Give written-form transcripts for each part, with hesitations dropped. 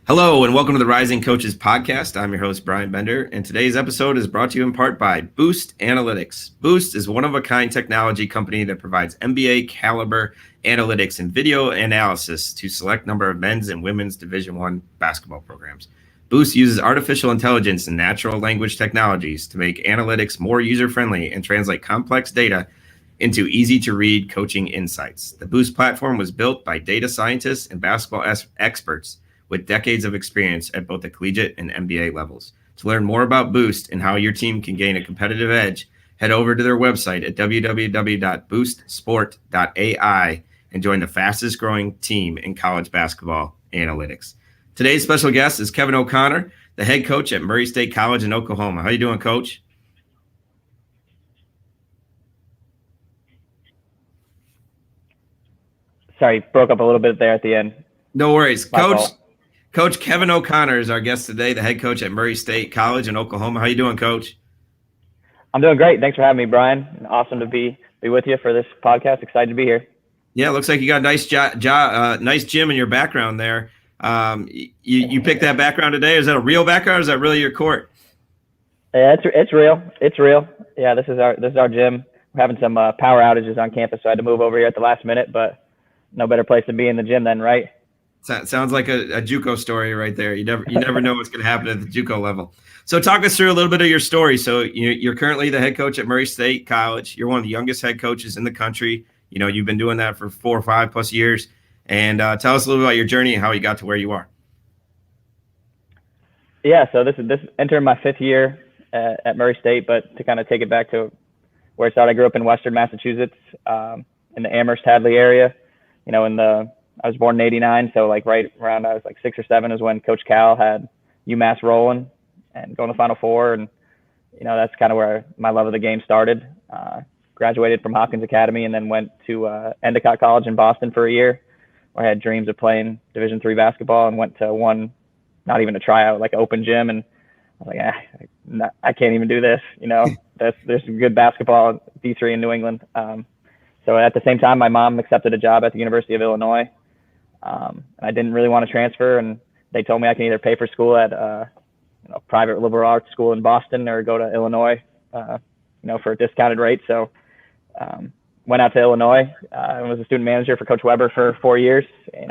Hello, and welcome to the Rising Coaches Podcast. I'm your host, Brian Bender, and today's episode is brought to you in part by Boost Analytics. Boost is a one-of-a-kind technology company that provides NBA caliber analytics and video analysis to select number of men's and women's Division I basketball programs. Boost uses artificial intelligence and natural language technologies to make analytics more user-friendly and translate complex data into easy-to-read coaching insights. The Boost platform was built by data scientists and basketball experts with decades of experience at both the collegiate and NBA levels. To learn more about Boost and how your team can gain a competitive edge, head over to their website at www.boostsport.ai and join the fastest growing team in college basketball analytics. Today's special guest is Kevin O'Connor, the head coach at Murray State College in Oklahoma. How you doing, Coach? Sorry, broke up a little bit there at the end. No worries. Coach Kevin O'Connor is our guest today, the head coach at Murray State College in Oklahoma. How you doing, Coach? I'm doing great. Thanks for having me, Brian. Awesome to be with you for this podcast. Excited to be here. Yeah, looks like you got a nice nice gym in your background there. You picked that background today. Is that a real background, or is that really your court? Yeah, it's real. It's real. Yeah, this is our gym. We're having some power outages on campus, so I had to move over here at the last minute. But no better place to be in the gym than, right? Sounds like a JUCO story right there. You never know what's going to happen at the JUCO level. So talk us through a little bit of your story. So you're currently the head coach at Murray State College. You're one of the youngest head coaches in the country. You've been doing that for 4 or 5 plus years. And tell us a little bit about your journey and how you got to where you are. Yeah, so this entering my 5th year at Murray State, but to kind of take it back to where it started, I grew up in Western Massachusetts, in the Amherst Hadley area. I was born in '89, so like right around I was like 6 or 7 is when Coach Cal had UMass rolling and going to the Final Four, and that's kind of where my love of the game started. Graduated from Hopkins Academy and then went to Endicott College in Boston for a year, where I had dreams of playing Division III basketball, and went to one, not even a tryout, like open gym, and I was like, I can't even do this. There's some good basketball D3 in New England. So at the same time, my mom accepted a job at the University of Illinois. And I didn't really want to transfer, and they told me I can either pay for school at a private liberal arts school in Boston or go to Illinois, for a discounted rate. So went out to Illinois. I was a student manager for Coach Weber for 4 years.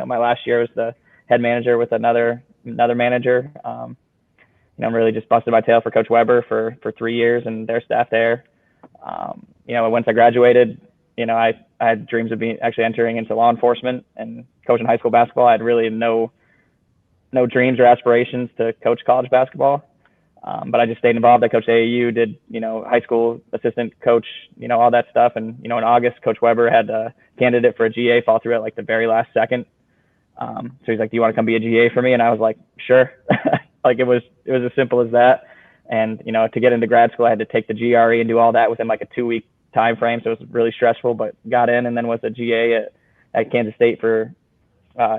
My last year was the head manager with another manager. Really just busted my tail for Coach Weber for 3 years and their staff there. Once I graduated, I had dreams of actually entering into law enforcement and coaching high school basketball. I had really no dreams or aspirations to coach college basketball. But I just stayed involved. I coached AAU, did, high school assistant coach, all that stuff. And, in August, Coach Weber had a candidate for a GA fall through at like the very last second. So he's like, do you want to come be a GA for me? And I was like, sure. Like it was as simple as that. And, to get into grad school, I had to take the GRE and do all that within like a 2-week time frame. So it was really stressful, but got in and then was a GA at Kansas State for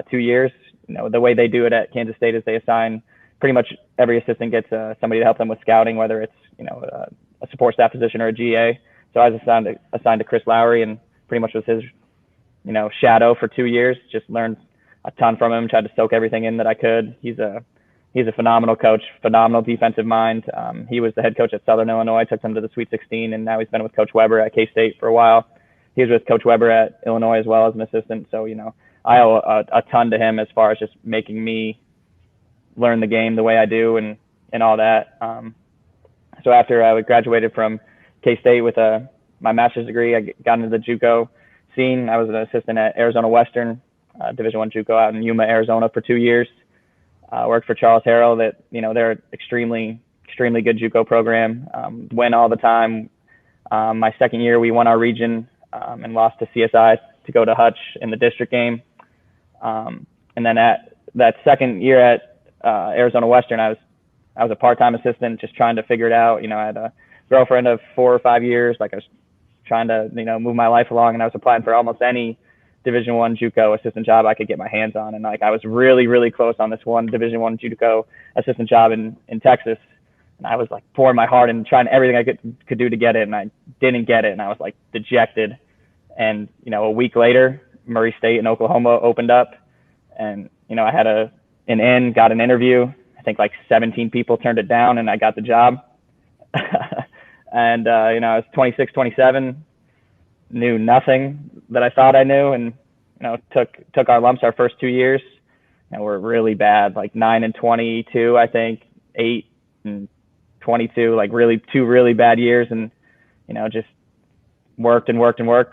2 years. The way they do it at Kansas State is they assign pretty much every assistant gets somebody to help them with scouting, whether it's a support staff position or a GA. So I was assigned to Chris Lowry, and pretty much was his shadow for 2 years. Just learned a ton from him. Tried to soak everything in that I could. He's a phenomenal coach, phenomenal defensive mind. He was the head coach at Southern Illinois, took them to the Sweet 16, and now he's been with Coach Weber at K-State for a while. He was with Coach Weber at Illinois as well as an assistant. So, I owe a ton to him as far as just making me learn the game the way I do and all that. So after I graduated from K-State with my master's degree, I got into the JUCO scene. I was an assistant at Arizona Western, Division I JUCO out in Yuma, Arizona for 2 years. Worked for Charles Harrell. That they're an extremely good JUCO program. Win all the time. My second year, we won our region and lost to CSI to go to Hutch in the district game. And then at that second year at Arizona Western, I was a part-time assistant, just trying to figure it out. I had a girlfriend of 4 or 5 years. Like I was trying to move my life along, and I was applying for almost any Division I JUCO assistant job I could get my hands on. And like I was really, really close on this one Division I JUCO assistant job in Texas. And I was like pouring my heart and trying everything I could do to get it, and I didn't get it, and I was like dejected. And a week later, Murray State in Oklahoma opened up, and I had a got an interview. I think like 17 people turned it down, and I got the job. And I was 26, 27, knew nothing that I thought I knew, and took our lumps our first 2 years, and we're really bad, like 9-22, I think, 8-22, like really 2 really bad years, and just worked,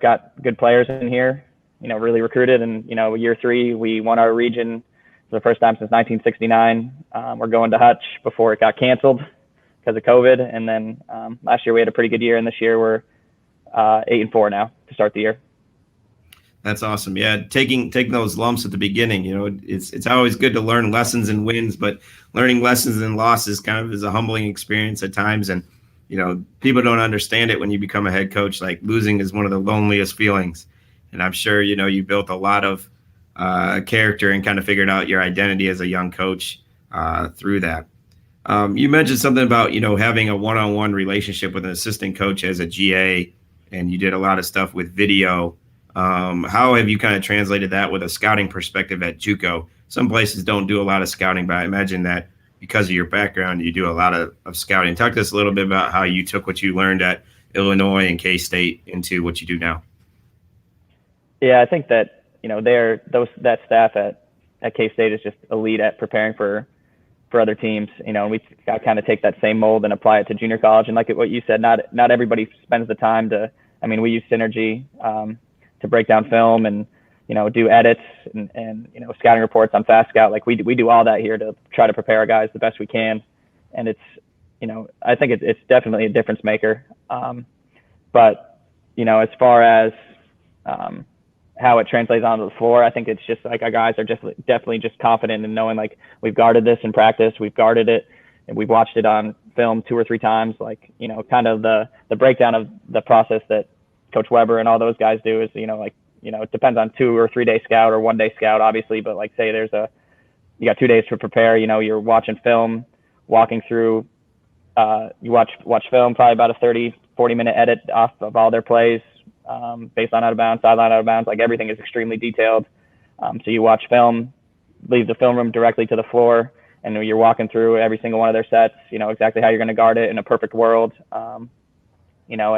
got good players in here, really recruited, and year 3 we won our region for the first time since 1969. We're going to Hutch before it got canceled because of COVID, and then last year we had a pretty good year, and this year we're 8-4 now to start the year. That's awesome. Yeah, taking those lumps at the beginning, it's always good to learn lessons and wins, but learning lessons and losses kind of is a humbling experience at times. And people don't understand it when you become a head coach. Like, losing is one of the loneliest feelings. And I'm sure you built a lot of character and kind of figured out your identity as a young coach through that. You mentioned something about having a one-on-one relationship with an assistant coach as a GA, and you did a lot of stuff with video. How have you kind of translated that with a scouting perspective at JUCO? Some places don't do a lot of scouting, but I imagine that because of your background, you do a lot of scouting. Talk to us a little bit about how you took what you learned at Illinois and K-State into what you do now. Yeah, I think that, that staff at K-State is just elite at preparing for other teams. We got to kind of take that same mold and apply it to junior college. And like what you said, not everybody spends the time we use Synergy to break down film and do edits and scouting reports on Fast Scout. Like we do all that here to try to prepare our guys the best we can, and it's I think it's definitely a difference maker. But as far as how it translates onto the floor, I think it's just like our guys are just definitely just confident in knowing like we've guarded this in practice, we've guarded it, and we've watched it on film 2 or 3 times. Like kind of the breakdown of the process that Coach Weber and all those guys do is, it depends on 2 or 3 day scout or 1 day scout, obviously. But like, say you got 2 days to prepare, you're watching film, walking through, you watch film, probably about a 30-40 minute edit off of all their plays, baseline out of bounds, sideline out of bounds, like everything is extremely detailed. So you watch film, leave the film room directly to the floor, and you're walking through every single one of their sets, exactly how you're going to guard it in a perfect world. And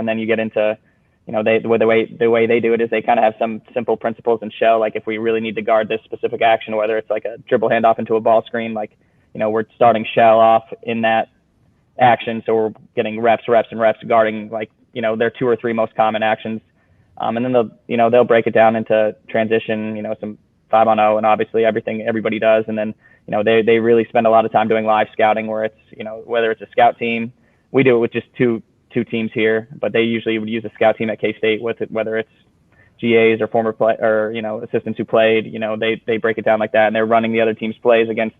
then you get into, the way they do it is they kind of have some simple principles in shell. Like if we really need to guard this specific action, whether it's like a dribble handoff into a ball screen, like, we're starting shell off in that action. So we're getting reps guarding, like, their 2 or 3 most common actions. And then they'll break it down into transition, some 5-on-0 and obviously everything everybody does. And then, they really spend a lot of time doing live scouting where it's, whether it's a scout team, we do it with just two teams here, but they usually would use a scout team at K-State with it, whether it's GAs or former play or assistants who played. They break it down like that, and they're running the other team's plays against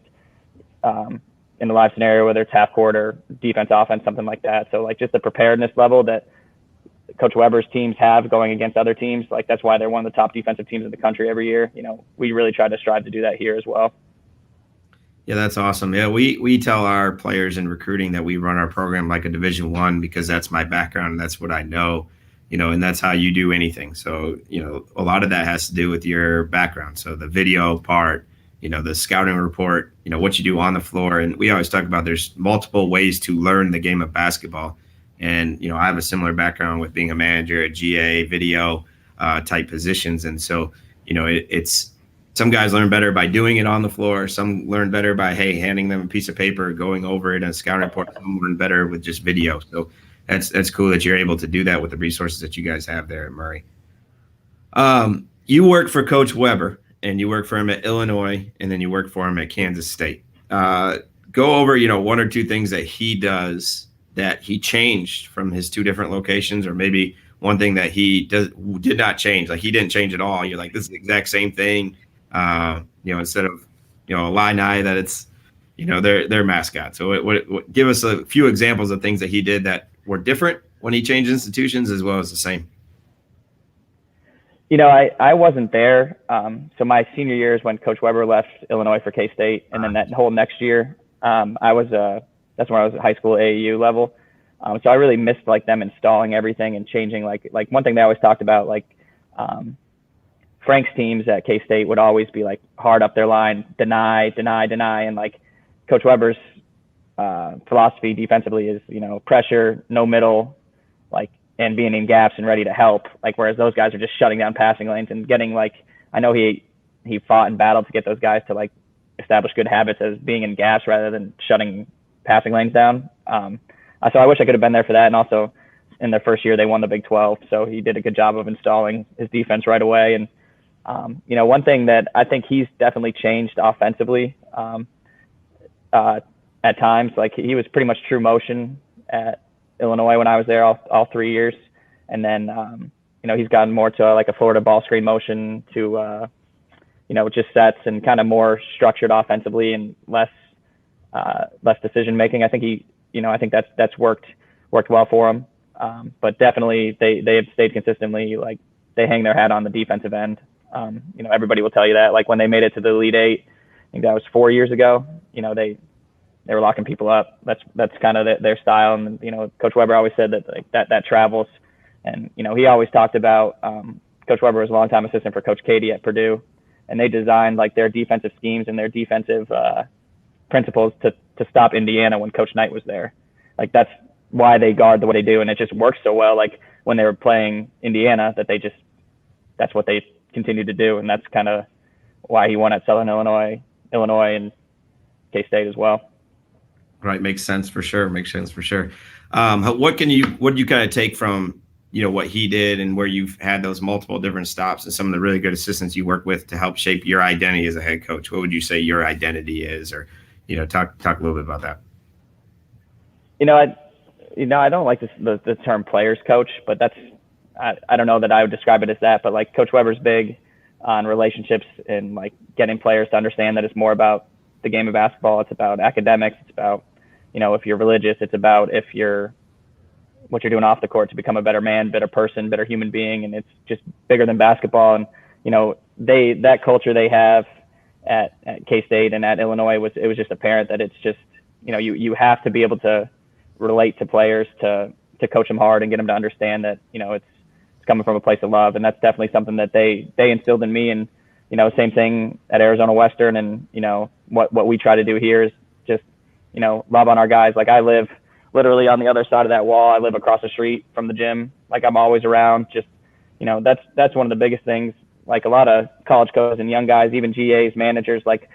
in the live scenario, whether it's half court or defense, offense, something like that. So like just the preparedness level that Coach Weber's teams have going against other teams, like that's why they're one of the top defensive teams in the country every year. We really try to strive to do that here as well. Yeah, that's awesome. Yeah, we tell our players in recruiting that we run our program like a Division I because that's my background and that's what I know, and that's how you do anything. So, a lot of that has to do with your background. So the video part, the scouting report, what you do on the floor. And we always talk about there's multiple ways to learn the game of basketball. And, I have a similar background with being a manager at GA, video type positions. And so, it's some guys learn better by doing it on the floor. Some learn better by, handing them a piece of paper, going over it in a scouting report. Some learn better with just video. So that's cool that you're able to do that with the resources that you guys have there at Murray. You work for Coach Weber, and you work for him at Illinois, and then you work for him at Kansas State. Go over, 1 or 2 things that he does that he changed from his 2 different locations, or maybe one thing that he did not change. Like he didn't change at all. You're like, this is the exact same thing. Instead of, Illini, that it's, their mascot. So what give us a few examples of things that he did that were different when he changed institutions as well as the same. I wasn't there. So my senior year is when Coach Weber left Illinois for K-State. And then that whole next year, that's when I was at high school AAU level. So I really missed like them installing everything and changing like one thing they always talked about, like Frank's teams at K-State would always be like hard up their line, deny, deny, deny. And like Coach Weber's philosophy defensively is, pressure, no middle, like, and being in gaps and ready to help. Like, whereas those guys are just shutting down passing lanes and getting like, I know he fought and battled to get those guys to like establish good habits as being in gaps rather than shutting passing lanes down. So I wish I could have been there for that. And also in their first year, they won the Big 12. So he did a good job of installing his defense right away. And, one thing that I think he's definitely changed offensively at times, like he was pretty much true motion at Illinois when I was there all 3 years. And then, he's gotten more to like a Florida ball screen motion to, just sets and kind of more structured offensively and less decision making. I think I think that's worked well for him. But definitely they have stayed consistently, like they hang their hat on the defensive end. Everybody will tell you that, like when they made it to the Elite Eight, I think that was 4 years ago, they were locking people up. That's kind of their style. And, Coach Weber always said that like that travels. And, he always talked about, Coach Weber was a longtime assistant for Coach Katie at Purdue, and they designed like their defensive schemes and their defensive principles to stop Indiana when Coach Knight was there. Like that's why they guard the way they do. And it just works so well. Like when they were playing Indiana, that's what they continued to do. And that's kind of why he won at Southern Illinois, and K-State as well. Right. Makes sense for sure. What do you kind of take from, what he did and where you've had those multiple different stops and some of the really good assistants you work with to help shape your identity as a head coach? What would you say your identity is, or, talk a little bit about that. I don't like the term players coach, but I don't know that I would describe it as that, but like Coach Weber's big on relationships and like getting players to understand that it's more about the game of basketball. It's about academics. It's about, if you're religious, it's about what you're doing off the court to become a better man, better person, better human being. And it's just bigger than basketball. And, that culture they have at K-State and at Illinois was just apparent that it's just, you have to be able to relate to players to coach them hard and get them to understand that, it's coming from a place of love. And that's definitely something that they instilled in me. And, same thing at Arizona Western. And, what we try to do here is just, love on our guys. Like I live literally on the other side of that wall. I live across the street from the gym. Like I'm always around. Just, that's one of the biggest things. Like a lot of college coaches and young guys, even GAs, managers, like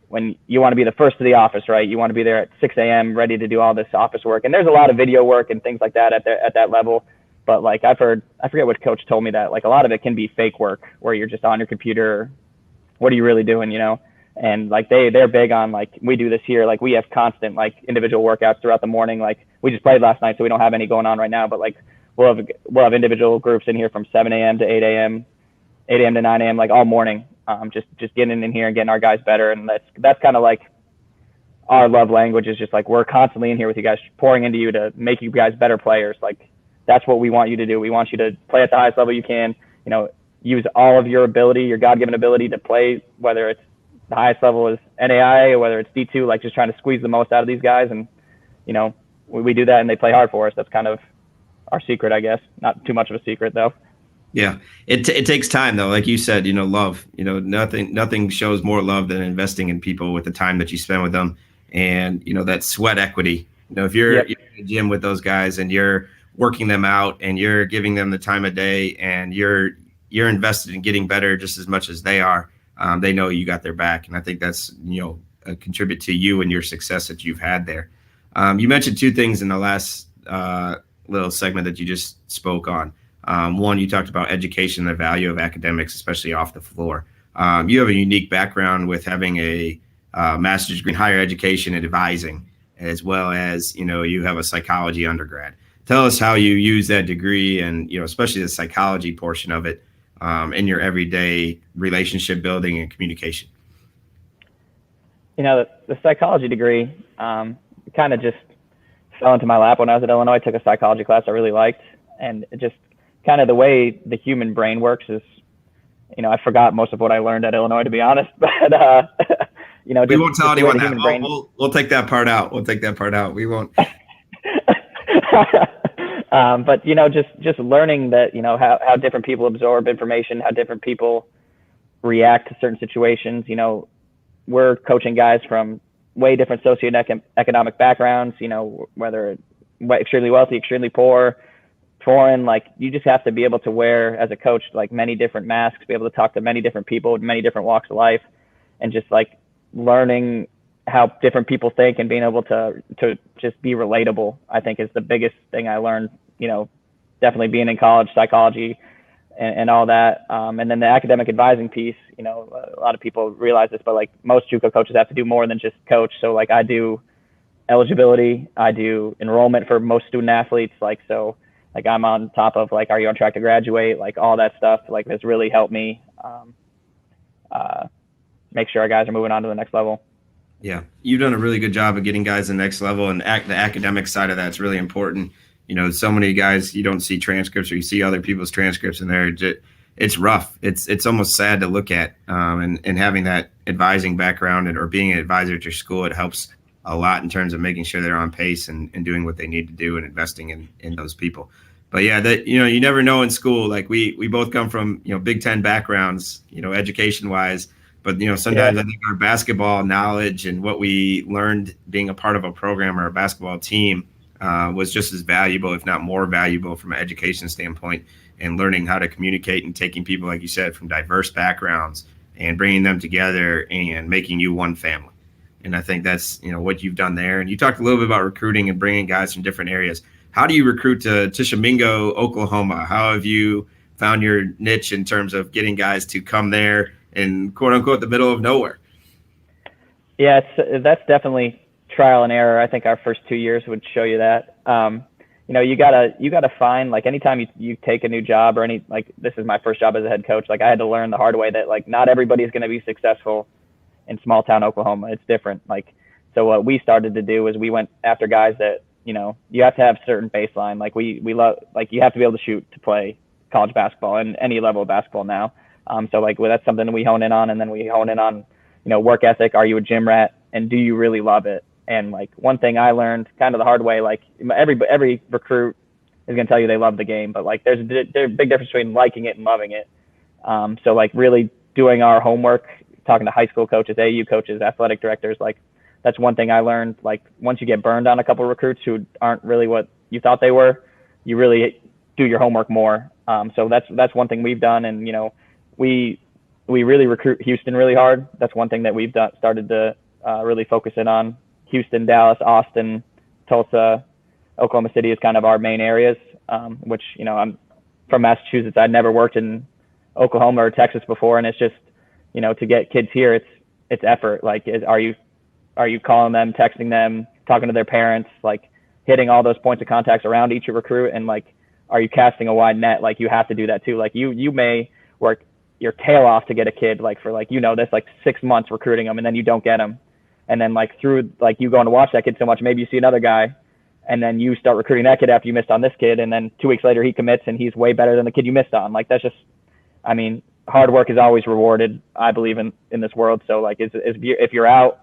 when you want to be the first to the office, right? You want to be there at 6 a.m. ready to do all this office work. And there's a lot of video work and things like that at that level. But like I forget what coach told me that like a lot of it can be fake work where you're just on your computer. What are you really doing, And like they're big on like we do this here. Like we have constant like individual workouts throughout the morning. Like we just played last night, so we don't have any going on right now. But like we'll have individual groups in here from 7 a.m. to 8 a.m., 8 a.m. to 9 a.m. like all morning. Just getting in here and getting our guys better. And that's kind of like our love language is just like we're constantly in here with you guys, pouring into you to make you guys better players. Like that's what we want you to do. We want you to play at the highest level you can. Use all of your ability, your God-given ability to play, whether it's the highest level is NAIA or whether it's D2, like just trying to squeeze the most out of these guys. And, we do that and they play hard for us. That's kind of our secret, I guess. Not too much of a secret though. Yeah. It takes time though. Like you said, love, nothing shows more love than investing in people with the time that you spend with them. And, that sweat equity, if you're in the gym with those guys and you're working them out and you're giving them the time of day and you're invested in getting better just as much as they are, they know you got their back. And I think that's, contribute to you and your success that you've had there. You mentioned two things in the last little segment that you just spoke on. One, you talked about education, the value of academics, especially off the floor. You have a unique background with having a master's degree in higher education and advising, as well as, you have a psychology undergrad. Tell us how you use that degree and, especially the psychology portion of it in your everyday relationship building and communication. The psychology degree kind of just fell into my lap when I was at Illinois. I took a psychology class I really liked, and it just kind of the way the human brain works is, I forgot most of what I learned at Illinois, to be honest, but, we won't tell anyone that. We'll take that part out. We won't. But, just learning that, how different people absorb information, how different people react to certain situations. You know, we're coaching guys from way different socioeconomic backgrounds, you know, whether extremely wealthy, extremely poor, foreign. Like, you just have to be able to wear, as a coach, like many different masks, be able to talk to many different people with many different walks of life, and just like learning how different people think and being able to just be relatable, I think, is the biggest thing I learned, you know, definitely being in college, psychology and all that. And then the academic advising piece, you know, a lot of people realize this, but like most JUCO coaches have to do more than just coach. So like I do eligibility, I do enrollment for most student athletes. Like, so like I'm on top of like, are you on track to graduate? Like all that stuff, like has really helped me make sure our guys are moving on to the next level. Yeah, you've done a really good job of getting guys to the next level, and the academic side of that's really important. You know, so many guys, you don't see transcripts, or you see other people's transcripts, and it's rough. It's almost sad to look at. And having that advising background or being an advisor at your school, it helps a lot in terms of making sure they're on pace and doing what they need to do and investing in those people. But yeah, that, you know, you never know in school. Like we both come from, you know, Big Ten backgrounds, you know, education wise. But, you know, sometimes I think our basketball knowledge and what we learned being a part of a program or a basketball team was just as valuable, if not more valuable, from an education standpoint, and learning how to communicate and taking people, like you said, from diverse backgrounds and bringing them together and making you one family. And I think that's, you know, what you've done there. And you talked a little bit about recruiting and bringing guys from different areas. How do you recruit to Tishomingo, Oklahoma? How have you found your niche in terms of getting guys to come there in quote unquote the middle of nowhere? Yeah, that's definitely trial and error. I think our first 2 years would show you that. You know, you gotta find, like, anytime you take a new job, or any, like, this is my first job as a head coach, like I had to learn the hard way that like not everybody's going to be successful in small town Oklahoma. It's different. Like, so what we started to do is we went after guys that, you know, you have to have certain baseline. Like we love, like, you have to be able to shoot to play college basketball and any level of basketball now. So like, well, that's something that we hone in on, and then we hone in on, you know, work ethic. Are you a gym rat, and do you really love it? And like, one thing I learned kind of the hard way, like every recruit is going to tell you they love the game, but like there's a big difference between liking it and loving it. So like really doing our homework, talking to high school coaches, AAU coaches, athletic directors, like that's one thing I learned. Like once you get burned on a couple of recruits who aren't really what you thought they were, you really do your homework more. So that's one thing we've done. And, you know, we really recruit Houston really hard. That's one thing that we've started to really focus in on. Houston, Dallas, Austin, Tulsa, Oklahoma City is kind of our main areas, which, you know, I'm from Massachusetts. I'd never worked in Oklahoma or Texas before. And it's just, you know, to get kids here, it's effort. Like, are you calling them, texting them, talking to their parents, like hitting all those points of contacts around each recruit? And like, are you casting a wide net? Like, you have to do that too. Like you may work your tail off to get a kid, like for like, you know, this like 6 months recruiting them, and then you don't get them. And then like through, like, you going to watch that kid so much, maybe you see another guy, and then you start recruiting that kid after you missed on this kid. And then 2 weeks later he commits and he's way better than the kid you missed on. Like, that's just, I mean, hard work is always rewarded, I believe, in this world. So like, if you're out,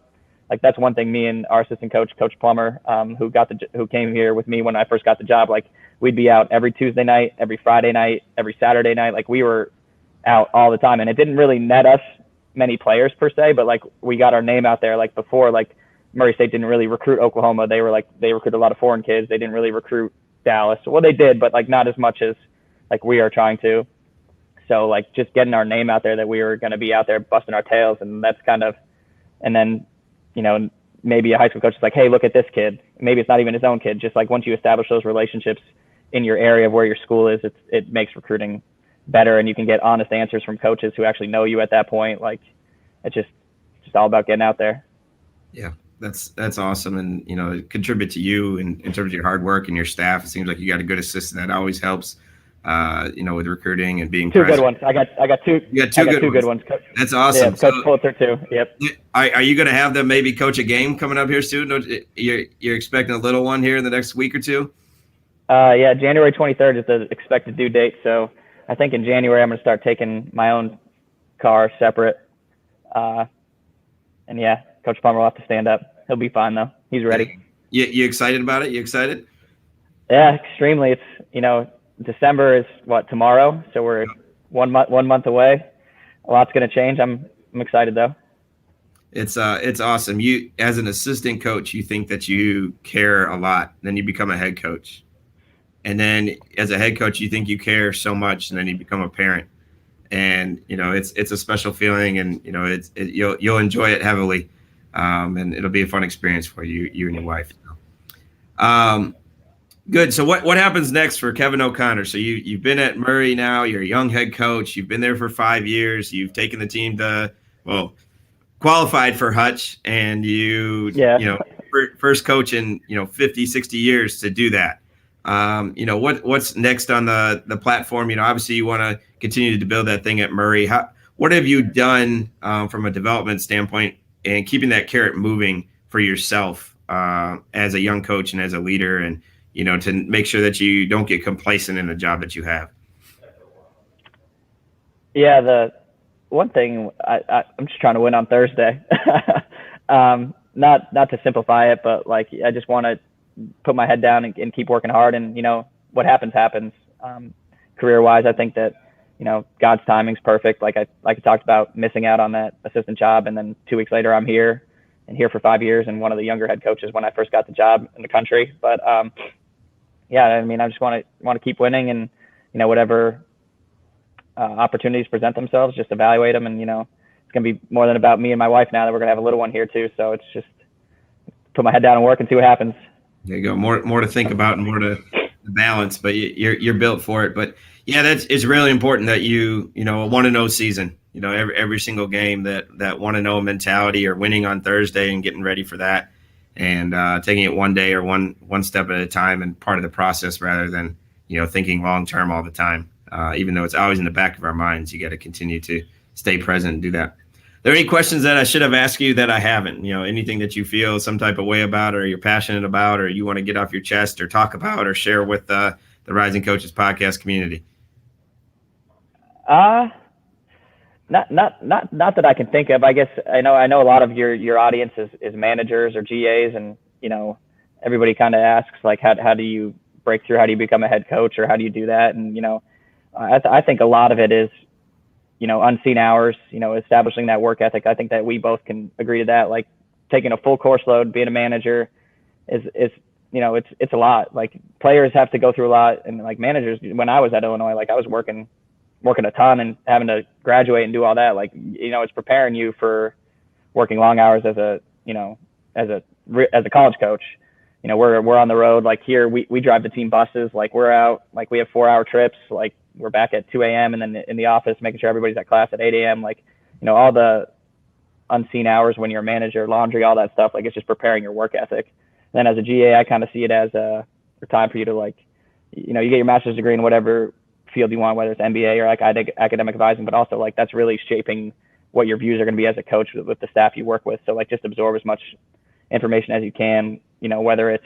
like, that's one thing me and our assistant coach, Coach Plummer, who came here with me when I first got the job, like we'd be out every Tuesday night, every Friday night, every Saturday night. Like, we were out all the time, and it didn't really net us many players per se, but like we got our name out there. Like before, like Murray State didn't really recruit Oklahoma. They recruited a lot of foreign kids. They didn't really recruit Dallas. Well, they did, but like not as much as like we are trying to. So like just getting our name out there that we were going to be out there busting our tails. And that's kind of, and then, you know, maybe a high school coach is like, hey, look at this kid. Maybe it's not even his own kid. Just like once you establish those relationships in your area of where your school is, it makes recruiting better, and you can get honest answers from coaches who actually know you at that point. Like, it's just all about getting out there. Yeah, that's awesome. And, you know, it contribute to you in terms of your hard work and your staff. It seems like you got a good assistant. That always helps, you know, with recruiting and being two present. good ones. I got two. You got two good ones. That's awesome. Yeah, Coach Pulitzer too. Yep. Are you going to have them maybe coach a game coming up here soon? You're expecting a little one here in the next week or two? Yeah, January 23rd is the expected due date. So I think in January I'm going to start taking my own car separate. And yeah, Coach Plummer will have to stand up. He'll be fine though. He's ready. You excited about it? You excited? Yeah, extremely. It's, you know, December is what, tomorrow? So we're one month away. a lot's going to change. I'm excited though. It's awesome. You, as an assistant coach, you think that you care a lot, then you become a head coach. And then as a head coach, you think you care so much, and then you become a parent. And, it's a special feeling, and, you'll enjoy it heavily. And it'll be a fun experience for you and your wife. Good. So what happens next for Kevin O'Connor? So you've been at Murray now, you're a young head coach. You've been there for 5 years. You've taken the team to, qualified for Hutch, and first coach in 50, 60 years to do that. What's next on the platform? Obviously you want to continue to build that thing at Murray. What have you done from a development standpoint and keeping that carrot moving for yourself as a young coach and as a leader, and to make sure that you don't get complacent in the job that you have? Yeah, the one thing I'm just trying to win on Thursday. Not to simplify it, but I just want to put my head down and keep working hard. And what happens. Career-wise, I think that God's timing's perfect. Like I talked about, missing out on that assistant job, and then 2 weeks later I'm here for 5 years, and one of the younger head coaches when I first got the job in the country. But I just want to keep winning, and whatever opportunities present themselves, just evaluate them. And it's gonna be more than about me and my wife now that we're gonna have a little one here too. So it's just put my head down and work and see what happens. There you go. More to think about and more to balance, but you're built for it. But yeah, it's really important that a 1-0 season. Every single game, that 1-0 mentality, or winning on Thursday and getting ready for that, and taking it one day or one step at a time, and part of the process rather than thinking long term all the time. Even though it's always in the back of our minds, you got to continue to stay present and do that. Are there any questions that I should have asked you that I haven't? Anything that you feel some type of way about, or you're passionate about, or you want to get off your chest or talk about or share with the Rising Coaches podcast community? Not that I can think of. I guess I know a lot of your audience is managers or GAs, and everybody kind of asks how do you break through? How do you become a head coach, or how do you do that? And I think a lot of it is unseen hours, establishing that work ethic. I think that we both can agree to that. Like taking a full course load, being a manager is it's a lot. Like players have to go through a lot, and managers, when I was at Illinois, I was working a ton and having to graduate and do all that. It's preparing you for working long hours as a college coach. We're on the road. Here we drive the team buses. We're out. We have 4-hour trips. We're back at 2 a.m. and then in the office making sure everybody's at class at 8 a.m. All the unseen hours when you're a manager, laundry, all that stuff. It's just preparing your work ethic. And then as a GA, I kind of see it as a time for you to you get your master's degree in whatever field you want, whether it's MBA or academic advising, but also that's really shaping what your views are going to be as a coach with the staff you work with. So just absorb as much information as you can, whether it's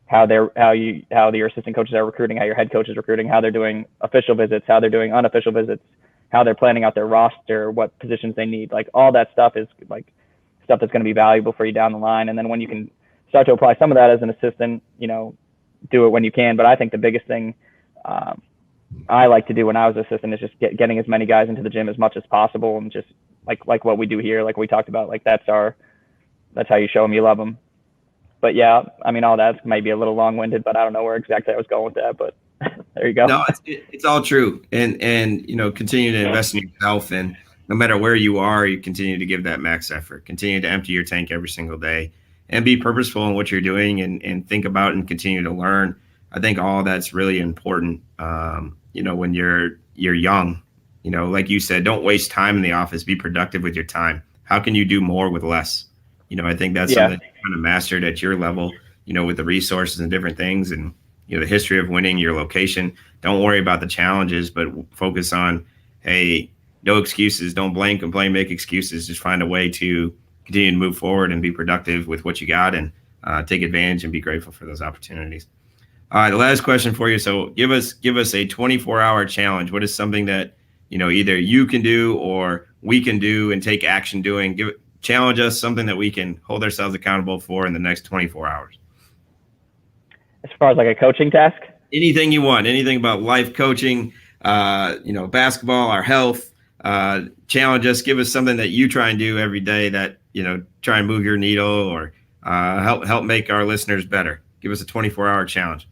how your assistant coaches are recruiting, how your head coach is recruiting, how they're doing official visits, how they're doing unofficial visits, how they're planning out their roster, what positions they need. All that stuff is stuff that's going to be valuable for you down the line. And then when you can start to apply some of that as an assistant, do it when you can. But I think the biggest thing I like to do when I was assistant is just getting as many guys into the gym as much as possible, and just like what we do here, like we talked about, that's how you show them you love them. But yeah, all that might be a little long-winded, but I don't know where exactly I was going with that. But there you go. No, it's all true, and continue to invest in yourself, and no matter where you are, you continue to give that max effort. Continue to empty your tank every single day, and be purposeful in what you're doing, and think about and continue to learn. I think all that's really important. When you're young, like you said, don't waste time in the office. Be productive with your time. How can you do more with less? I think that's something you kind of mastered at your level, with the resources and different things, and the history of winning, your location. Don't worry about the challenges, but focus on, hey, no excuses. Don't blame, complain, make excuses. Just find a way to continue to move forward and be productive with what you got, and take advantage and be grateful for those opportunities. All right, the last question for you. So give us a 24-hour challenge. What is something that either you can do or we can do and take action doing? Challenge us, something that we can hold ourselves accountable for in the next 24 hours. As far as a coaching task? Anything you want, anything about life coaching, basketball, our health, challenge us. Give us something that you try and do every day that, try and move your needle or help make our listeners better. Give us a 24-hour challenge.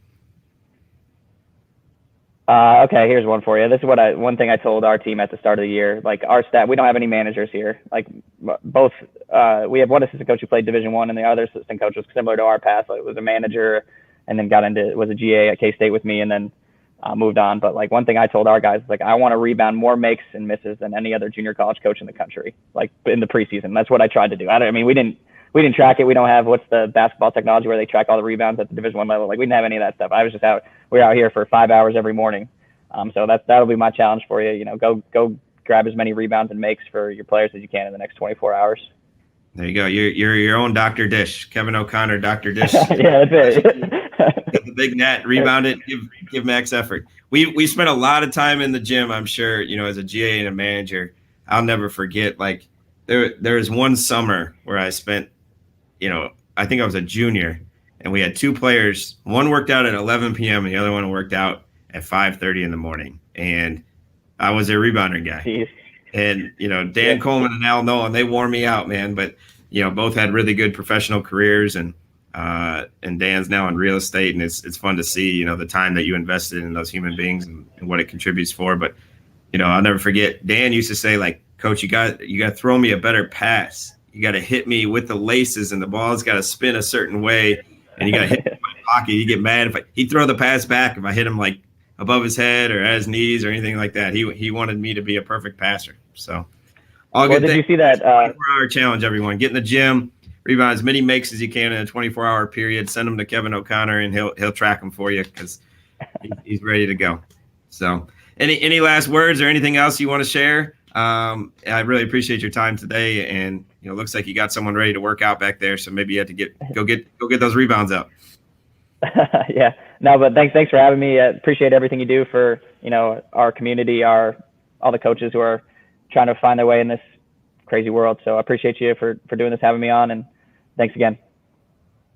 Okay, here's one for you. This is one thing I told our team at the start of the year. Like our staff, we don't have any managers here. Like both, we have one assistant coach who played Division I, and the other assistant coach was similar to our path. Like, was a manager, and then was a GA at K-State with me, and then moved on. But like one thing I told our guys, like I want to rebound more makes and misses than any other junior college coach in the country. Like in the preseason, that's what I tried to do. We didn't track it. We don't have what's the basketball technology where they track all the rebounds at the Division I level. Like we didn't have any of that stuff. I was just out. We were out here for 5 hours every morning. So that'll be my challenge for you. Go grab as many rebounds and makes for your players as you can in the next 24 hours. There you go. You're your own Dr. Dish, Kevin O'Connor, Dr. Dish. Yeah, that's it. Get the big net, rebound it, give max effort. We spent a lot of time in the gym. I'm sure, as a GA and a manager, I'll never forget. Like there was one summer where I spent, I think I was a junior, and we had two players. One worked out at 11 p.m. and the other one worked out at 5:30 in the morning, and I was their rebounder guy. Jeez. And Dan Coleman and Al Nolan, they wore me out, man. But both had really good professional careers, and Dan's now in real estate, and it's fun to see the time that you invested in those human beings and what it contributes for. But I'll never forget. Dan used to say, like, Coach, you got to throw me a better pass. You got to hit me with the laces, and the ball's got to spin a certain way, and you got to hit me in my pocket. You get mad if he'd throw the pass back if I hit him like above his head or at his knees or anything like that. He wanted me to be a perfect passer. So all good. Did you see that 24-hour challenge, everyone? Get in the gym, rebound as many makes as you can in a 24-hour period. Send them to Kevin O'Connor, and he'll track them for you because he's ready to go. So any last words or anything else you want to share? I really appreciate your time today, and it looks like you got someone ready to work out back there. So maybe you have to go get those rebounds up. Yeah, no, but thanks for having me. I appreciate everything you do for, our community, all the coaches who are trying to find their way in this crazy world. So I appreciate you for doing this, having me on, and thanks again.